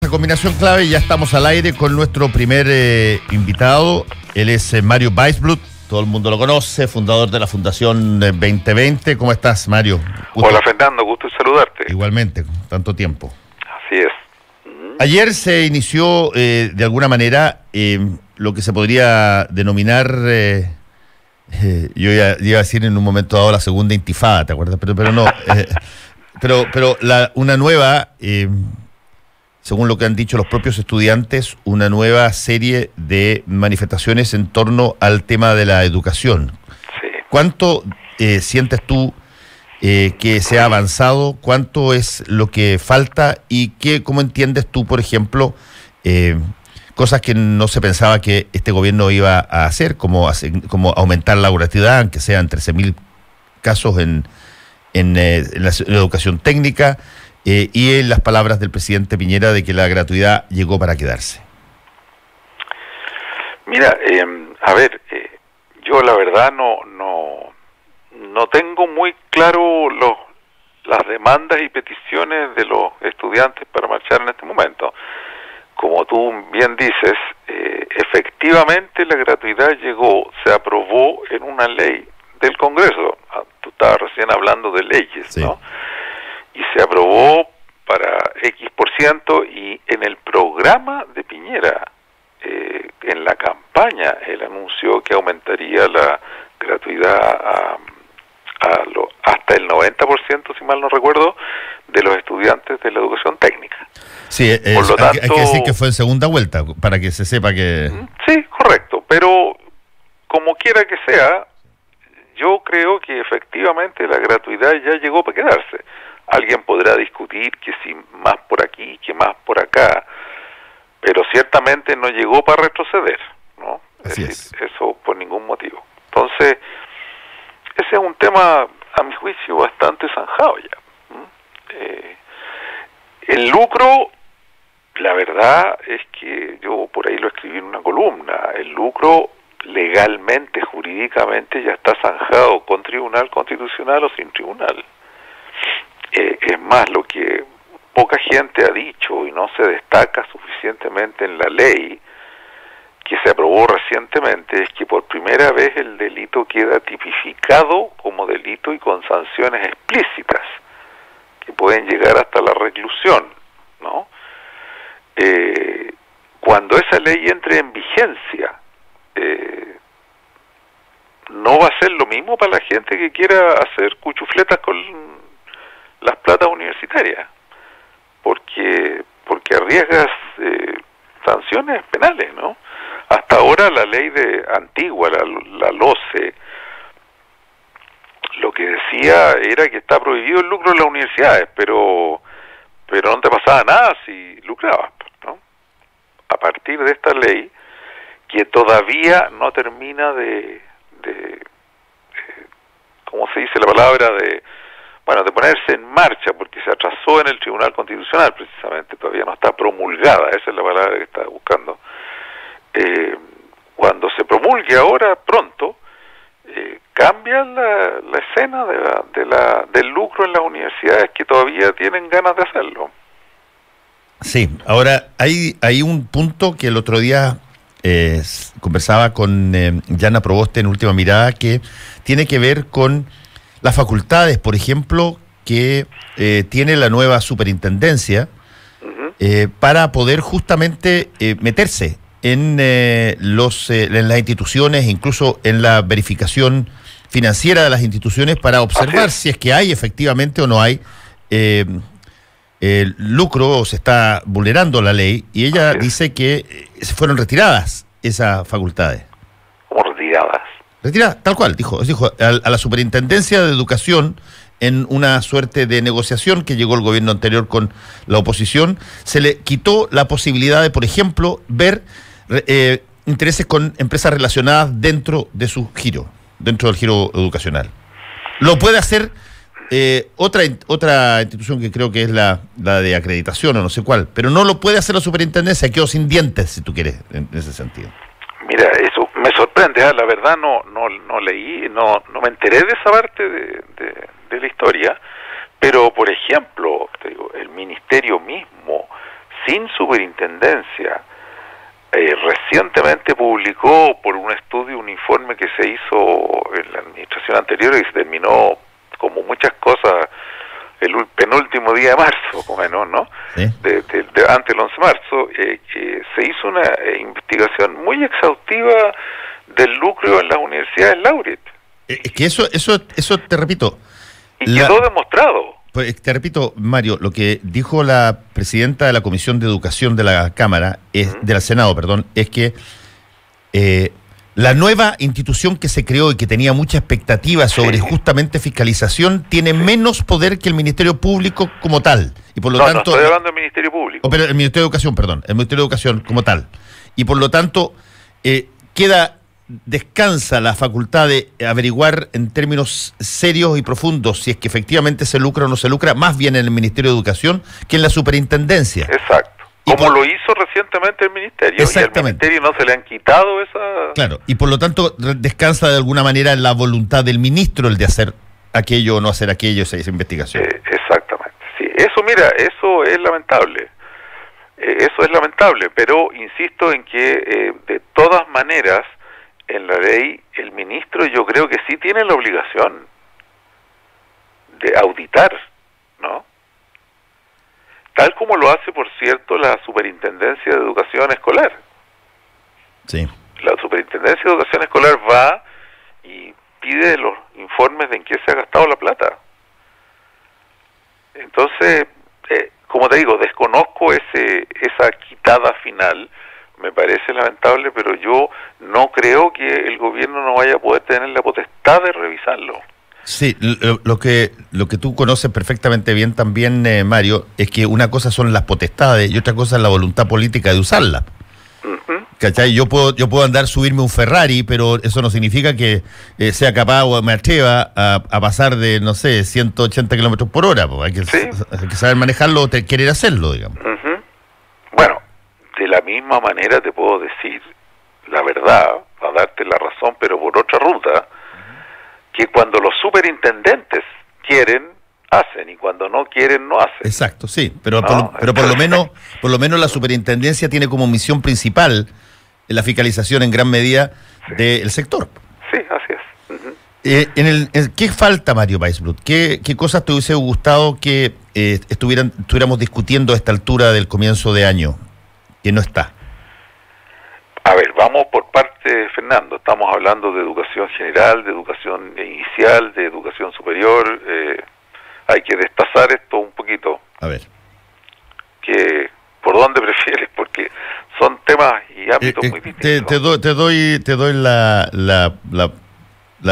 nuestra combinación clave y ya estamos al aire con nuestro primer invitado. Él es Mario Weisblut, todo el mundo lo conoce, fundador de la Fundación 2020. ¿Cómo estás, Mario? Hola, Fernando, gusto en saludarte. Igualmente, tanto tiempo. Así es. Ayer se inició de alguna manera lo que se podría denominar, yo iba a decir en un momento dado la segunda intifada, ¿te acuerdas? Pero no, pero una nueva, según lo que han dicho los propios estudiantes, una nueva serie de manifestaciones en torno al tema de la educación. Sí. ¿Cuánto sientes tú que se ha avanzado? ¿Cuánto es lo que falta? ¿Y cómo entiendes tú, por ejemplo, cosas que no se pensaba que este gobierno iba a hacer, como aumentar la gratuidad, aunque sean 13.000 casos en la educación técnica, y en las palabras del presidente Piñera de que la gratuidad llegó para quedarse? Mira, yo la verdad no tengo muy claro las demandas y peticiones de los estudiantes para marchar en este momento. Como tú bien dices, efectivamente la gratuidad llegó, se aprobó en una ley del Congreso. Tú estabas recién hablando de leyes, sí, ¿no? Y se aprobó para X%, y en el programa de Piñera, en la campaña, él anunció que aumentaría la gratuidad hasta el 90%, si mal no recuerdo, de los estudiantes de la educación técnica. Sí, por lo tanto, hay que decir que fue en segunda vuelta, para que se sepa que... Sí, correcto, pero como quiera que sea, yo creo que efectivamente la gratuidad ya llegó para quedarse. Alguien podrá discutir que si más por aquí, que más por acá, pero ciertamente no llegó para retroceder, ¿no? Así es. Eso por ningún motivo. Entonces, ese es un tema, a mi juicio, bastante zanjado ya. El lucro, la verdad es que yo por ahí lo escribí en una columna, el lucro legalmente, jurídicamente ya está zanjado con tribunal constitucional o sin tribunal. Es más, lo que poca gente ha dicho y no se destaca suficientemente en la ley que se aprobó recientemente es que por primera vez el delito queda tipificado como delito y con sanciones explícitas que pueden llegar hasta la reclusión, ¿no? Cuando esa ley entre en vigencia, no va a ser lo mismo para la gente que quiera hacer cuchufletas con las platas universitarias, porque arriesgas sanciones penales, ¿no? Hasta ahora la ley antigua, la LOCE, lo que decía era que está prohibido el lucro en las universidades, pero no te pasaba nada si lucrabas, ¿no? A partir de esta ley, que todavía no termina ¿cómo se dice la palabra? De ponerse en marcha, porque se atrasó en el Tribunal Constitucional, precisamente, todavía no está promulgada, esa es la palabra que estaba buscando. Cuando se promulgue ahora, pronto, cambia la escena del lucro en las universidades, que todavía tienen ganas de hacerlo. Sí, ahora hay un punto que el otro día conversaba con Yana Proboste en Última Mirada, que tiene que ver con las facultades, por ejemplo, que tiene la nueva superintendencia para poder justamente meterse en las instituciones, incluso en la verificación financiera de las instituciones, para observar si es que hay efectivamente o no hay lucro o se está vulnerando la ley. Y ella dice que fueron retiradas esas facultades. ¿Cómo retiradas? Retiradas, tal cual, dijo a la Superintendencia de Educación, en una suerte de negociación que llegó el gobierno anterior con la oposición, se le quitó la posibilidad de, por ejemplo, ver intereses con empresas relacionadas dentro de su giro, dentro del giro educacional. Lo puede hacer otra institución, que creo que es la de acreditación o no sé cuál, pero no lo puede hacer la superintendencia, quedó sin dientes, si tú quieres, en ese sentido. Mira, eso me sorprende, la verdad no leí, no me enteré de esa parte de la historia, pero por ejemplo, te digo, el ministerio mismo sin superintendencia, recientemente publicó por un estudio un informe que se hizo en la administración anterior y se terminó, como muchas cosas, el penúltimo día de marzo, o menos, ¿no? ¿Sí? Antes del 11 de marzo, que se hizo una investigación muy exhaustiva del lucro en las universidades Laureate. Es que eso te repito. Y quedó demostrado. Pues, te repito, Mario, lo que dijo la presidenta de la Comisión de Educación de la Cámara, del Senado, perdón, es que la nueva institución que se creó y que tenía mucha expectativa sobre justamente fiscalización tiene menos poder que el Ministerio Público como tal. Y por lo tanto, no estoy hablando del Ministerio Público. Pero el Ministerio de Educación, perdón, el Ministerio de Educación como tal. Y por lo tanto, descansa la facultad de averiguar en términos serios y profundos si es que efectivamente se lucra o no se lucra, más bien en el Ministerio de Educación que en la superintendencia. Exacto. Como lo hizo recientemente el Ministerio. Exactamente. Y al Ministerio no se le han quitado esa... Claro, y por lo tanto descansa de alguna manera en la voluntad del ministro el de hacer aquello o no hacer aquello, esa investigación. Exactamente, sí. Eso, mira, eso es lamentable. Eso es lamentable, pero insisto en que de todas maneras, en la ley, el ministro yo creo que sí tiene la obligación de auditar, ¿no? Tal como lo hace, por cierto, la Superintendencia de Educación Escolar. Sí. La Superintendencia de Educación Escolar va y pide los informes de en qué se ha gastado la plata. Entonces, como te digo, desconozco esa quitada final. Me parece lamentable, pero yo no creo que el gobierno no vaya a poder tener la potestad de revisarlo. Sí, lo que tú conoces perfectamente bien también, Mario, es que una cosa son las potestades y otra cosa es la voluntad política de usarla. ¿Cachai? Yo puedo subirme un Ferrari, pero eso no significa que sea capaz o me atreva a pasar de, no sé, 180 kilómetros por hora. Hay que saber manejarlo o querer hacerlo, digamos. Bueno, de la misma manera te puedo decir la verdad, para darte la razón, pero por otra ruta, que cuando los superintendentes quieren, hacen, y cuando no quieren, no hacen. Exacto, sí, pero por lo menos la superintendencia tiene como misión principal la fiscalización en gran medida del sector. Sí, así es. ¿Qué falta, Mario Weisbrot? ¿Qué cosas te hubiese gustado que estuviéramos discutiendo a esta altura del comienzo de año, que no está? A ver, vamos por parte, Fernando. Estamos hablando de educación general, de educación inicial, de educación superior. Hay que destazar esto un poquito. A ver. ¿Por dónde prefieres? Porque son temas y ámbitos muy distintos. Te doy la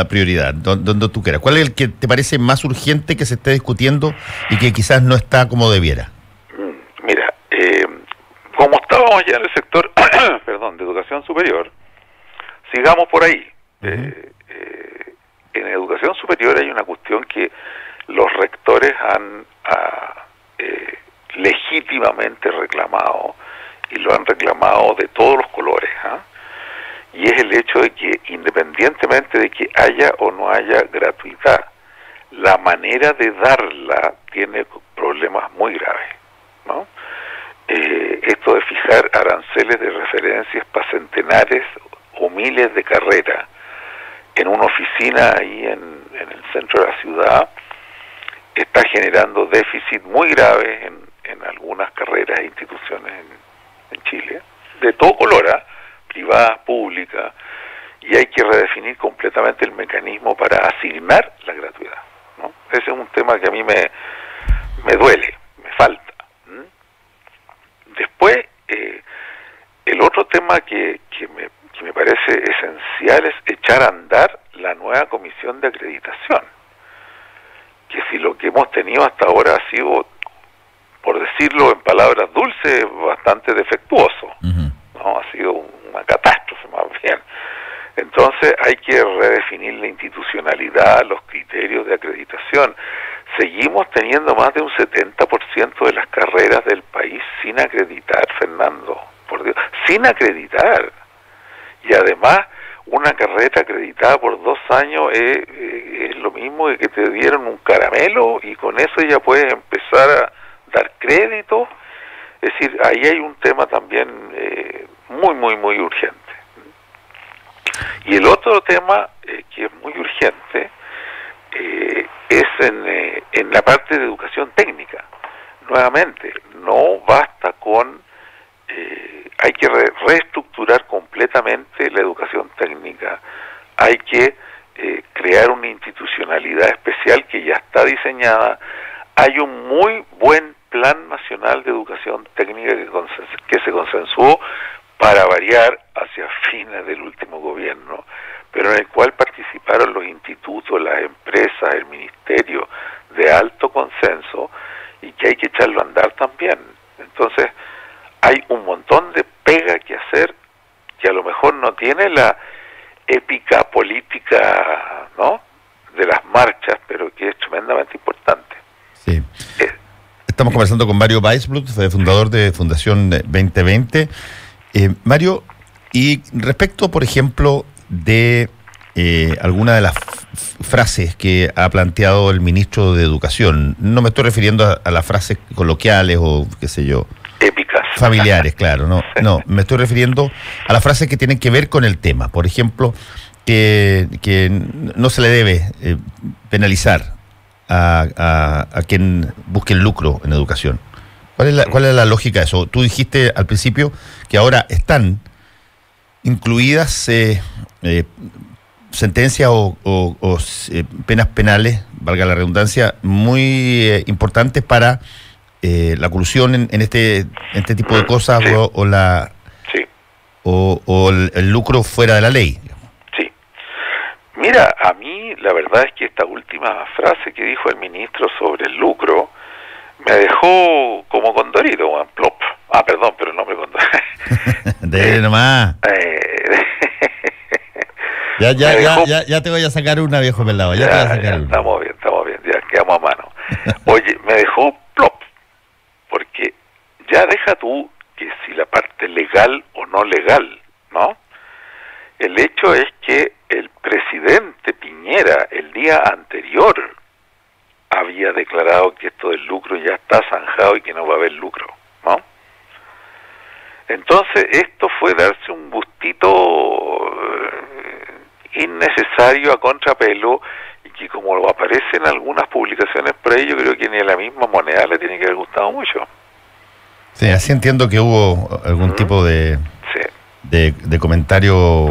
prioridad, donde tú quieras. ¿Cuál es el que te parece más urgente que se esté discutiendo y que quizás no está como debiera? Mira, como estábamos ya en el sector de educación superior, sigamos por ahí. En educación superior hay una cuestión que los rectores han legítimamente reclamado, y lo han reclamado de todos los colores, y es el hecho de que, independientemente de que haya o no haya gratuidad, la manera de darla tiene problemas muy graves, ¿no? Esto de fijar aranceles de referencias para centenares o miles de carreras en una oficina ahí en el centro de la ciudad está generando déficit muy graves en algunas carreras e instituciones en Chile, de todo color, privadas, públicas, y hay que redefinir completamente el mecanismo para asignar la gratuidad, ¿no? Ese es un tema que a mí me duele, me falta. Después, el otro tema que me parece esencial es echar a andar la nueva comisión de acreditación, que si lo que hemos tenido hasta ahora ha sido, por decirlo en palabras dulces, bastante defectuoso, ¿no? Ha sido una catástrofe más bien. Entonces hay que redefinir la institucionalidad, los criterios de acreditación. Seguimos teniendo más de un 70% de las carreras del país sin acreditar, Fernando, por Dios, sin acreditar. Y además, una carrera acreditada por 2 años es lo mismo que te dieron un caramelo y con eso ya puedes empezar a dar crédito. Es decir, ahí hay un tema también muy urgente. Y el otro tema que es muy urgente es en la parte de educación técnica. Nuevamente, no basta con... hay que reestructurar completamente la educación técnica. Hay que crear una institucionalidad especial que ya está diseñada. Hay un muy buen Plan Nacional de Educación Técnica que se consensuó para variar hacia fines del último gobierno, pero en el cual participaron los institutos, las empresas, el ministerio, de alto consenso, y que hay que echarlo a andar también. Entonces, hay un montón de pega que hacer que a lo mejor no tiene la épica política, ¿no?, de las marchas, pero que es tremendamente importante. Sí. Estamos conversando con Mario Weisbluth, fundador de Fundación 2020. Mario, y respecto, por ejemplo, de alguna de las frases que ha planteado el ministro de Educación, no me estoy refiriendo a las frases coloquiales o qué sé yo, épicas, familiares, claro, no, me estoy refiriendo a las frases que tienen que ver con el tema. Por ejemplo, que no se le debe penalizar a quien busque el lucro en educación. ¿Cuál es la lógica de eso? Tú dijiste al principio que ahora están incluidas sentencias o penas penales, valga la redundancia, muy importantes para la colusión en este tipo de cosas, sí, o el lucro fuera de la ley. Sí. Mira, a mí la verdad es que esta última frase que dijo el ministro sobre el lucro me dejó como Condorito, plop. Ah, perdón, pero no me Condorito. De nomás. Ya te voy a sacar una, viejo pelado. Ya te voy a sacar una. Estamos bien, ya quedamos a mano. Oye, me dejó plop, porque ya deja tú que si la parte legal o no legal, ¿no? El hecho es que el presidente Piñera el día anterior había declarado que esto del lucro ya está zanjado y que no va a haber lucro, ¿no? Entonces esto fue darse un gustito innecesario a contrapelo, y que como aparece en algunas publicaciones por ahí, yo creo que ni a la misma moneda le tiene que haber gustado mucho. Sí, así entiendo que hubo algún tipo de comentario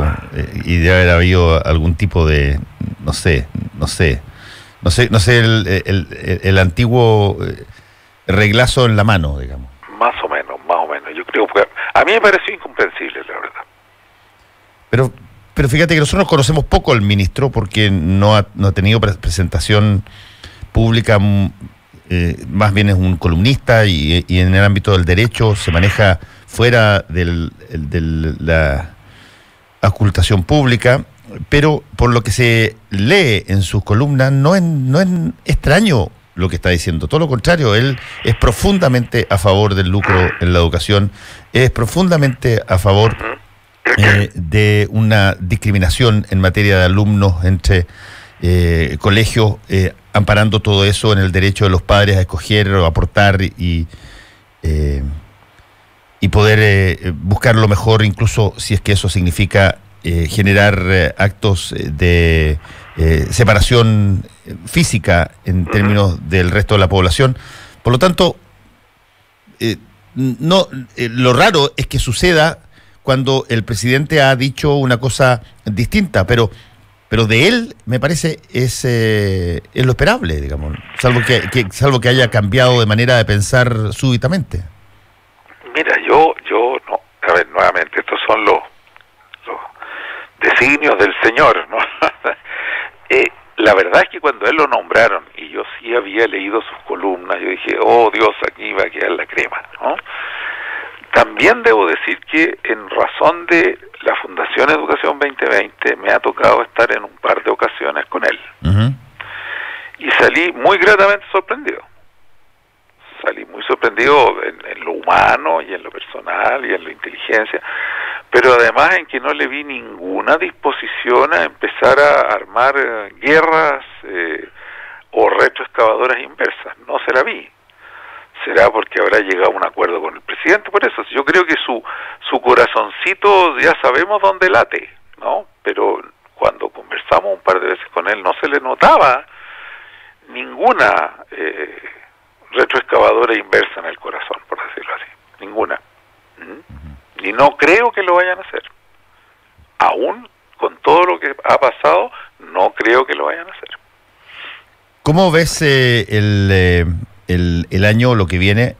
y debe haber habido algún tipo de, no sé, el antiguo reglazo en la mano, digamos. Más o menos. Yo creo que a mí me pareció incomprensible, la verdad. Pero fíjate que nosotros conocemos poco al ministro porque no ha tenido presentación pública, más bien es un columnista y en el ámbito del derecho se maneja fuera de la ocultación pública, pero por lo que se lee en sus columnas no es extraño lo que está diciendo, todo lo contrario, él es profundamente a favor del lucro en la educación, es profundamente a favor de una discriminación en materia de alumnos entre colegios, amparando todo eso en el derecho de los padres a escoger o aportar y poder buscar lo mejor, incluso si es que eso significa generar actos de separación física en términos del resto de la población. Por lo tanto, lo raro es que suceda cuando el presidente ha dicho una cosa distinta, pero de él, me parece, es lo esperable, digamos, salvo que haya cambiado de manera de pensar súbitamente. Mira, yo no, a ver, nuevamente, estos son los designios del Señor, ¿no? La verdad es que cuando él lo nombraron, y yo sí había leído sus columnas, yo dije, oh Dios, aquí va a quedar la crema, ¿no? También debo decir que en razón de la Fundación Educación 2020 me ha tocado estar en un par de ocasiones con él. Uh-huh. Y salí muy gratamente sorprendido. Salí muy sorprendido en lo humano y en lo personal y en la inteligencia, pero además en que no le vi ninguna disposición a empezar a armar guerras o retroexcavadoras inversas. No se la vi. será porque habrá llegado a un acuerdo con el presidente. Por eso, yo creo que su corazoncito ya sabemos dónde late, ¿no? Pero cuando conversamos un par de veces con él no se le notaba ninguna retroexcavadora inversa en el corazón, por decirlo así, ninguna. Y no creo que lo vayan a hacer. Aún con todo lo que ha pasado, no creo que lo vayan a hacer. ¿Cómo ves el año, lo que viene,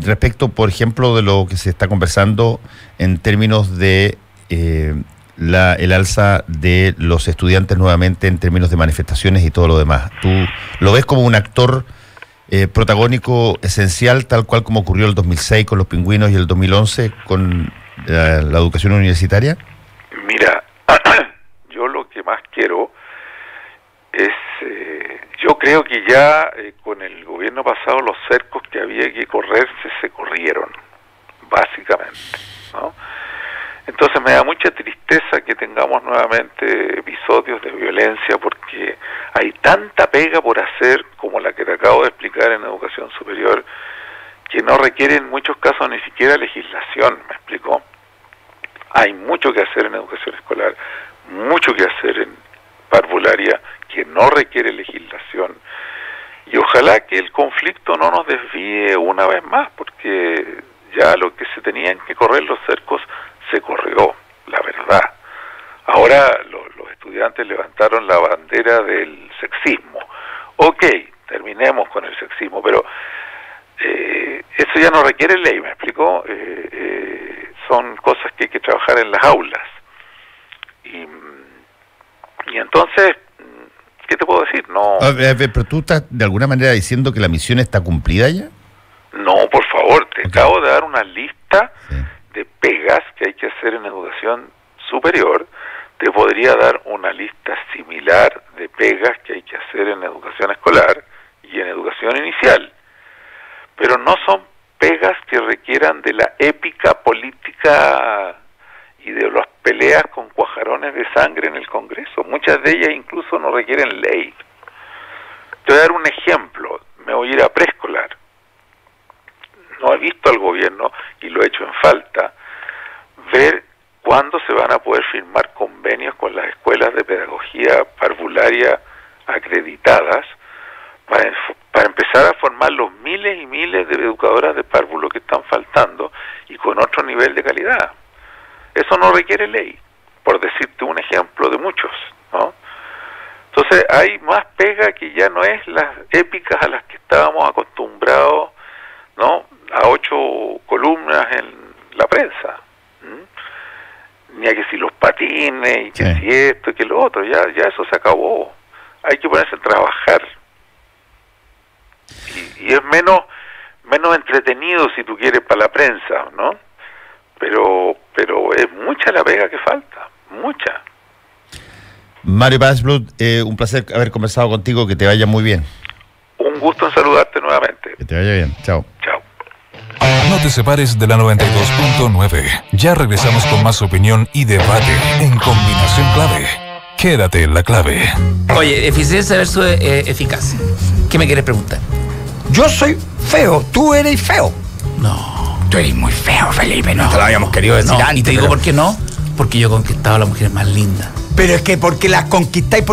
respecto, por ejemplo, de lo que se está conversando en términos de el alza de los estudiantes nuevamente en términos de manifestaciones y todo lo demás? ¿Tú lo ves como un actor protagónico esencial, tal cual como ocurrió el 2006 con los pingüinos y el 2011 con la educación universitaria? Mira, yo lo que más quiero es, yo creo que ya con el gobierno pasado los cercos que había que correrse se corrieron, básicamente, ¿no? Entonces me da mucha tristeza que tengamos nuevamente episodios de violencia, porque hay tanta pega por hacer, como la que te acabo de explicar en educación superior, que no requiere en muchos casos ni siquiera legislación, ¿me explicó? Hay mucho que hacer en educación escolar, mucho que hacer en parvularia, que no requiere legislación. Y ojalá que el conflicto no nos desvíe una vez más, porque ya lo que se tenían que correr los cercos se corrió, la verdad. Ahora los estudiantes levantaron la bandera del sexismo. Ok, terminemos con el sexismo, pero eso ya no requiere ley, ¿me explicó? Son cosas que hay que trabajar en las aulas. Y entonces, ¿qué te puedo decir? No. Pero tú estás de alguna manera diciendo que la misión está cumplida ya. No, por favor, te acabo de dar una lista Sí. de pegas que hay que hacer en educación superior. Te podría dar una lista similar de pegas que hay que hacer en educación escolar y en educación inicial. Pero no son pegas que requieran de la épica política y de las peleas con cuajarones de sangre en el Congreso. Muchas de ellas incluso no requieren ley. Te voy a dar un ejemplo. Me voy a ir a preescolar. No he visto al gobierno, y lo he hecho en falta, ver cuándo se van a poder firmar convenios con las escuelas de pedagogía parvularia acreditadas para empezar a formar los miles y miles de educadoras de párvulo que están faltando y con otro nivel de calidad. Eso no requiere ley, por decirte un ejemplo de muchos, ¿no? Entonces hay más pega que ya no es las épicas a las que estábamos acostumbrados, ¿no? A 8 columnas en la prensa, ni a que si los patines, y que Sí. si esto, y que lo otro, ya eso se acabó. Hay que ponerse a trabajar. Y es menos entretenido, si tú quieres, para la prensa, ¿no? Pero es mucha la pega que falta, mucha. Mario Pazblut, un placer haber conversado contigo, que te vaya muy bien. Un gusto en saludarte nuevamente. Que te vaya bien, chao. Chao. No te separes de la 92.9. Ya regresamos con más opinión y debate en Combinación Clave. Quédate en la clave. Oye, eficiencia versus eficacia. ¿Qué me quieres preguntar? Yo soy feo, tú eres feo. No. Tú eres muy feo, Felipe, no te lo habíamos querido decir No, antes. y te digo pero... por qué no. Porque yo he conquistado a las mujeres más lindas. Pero es que porque las conquistáis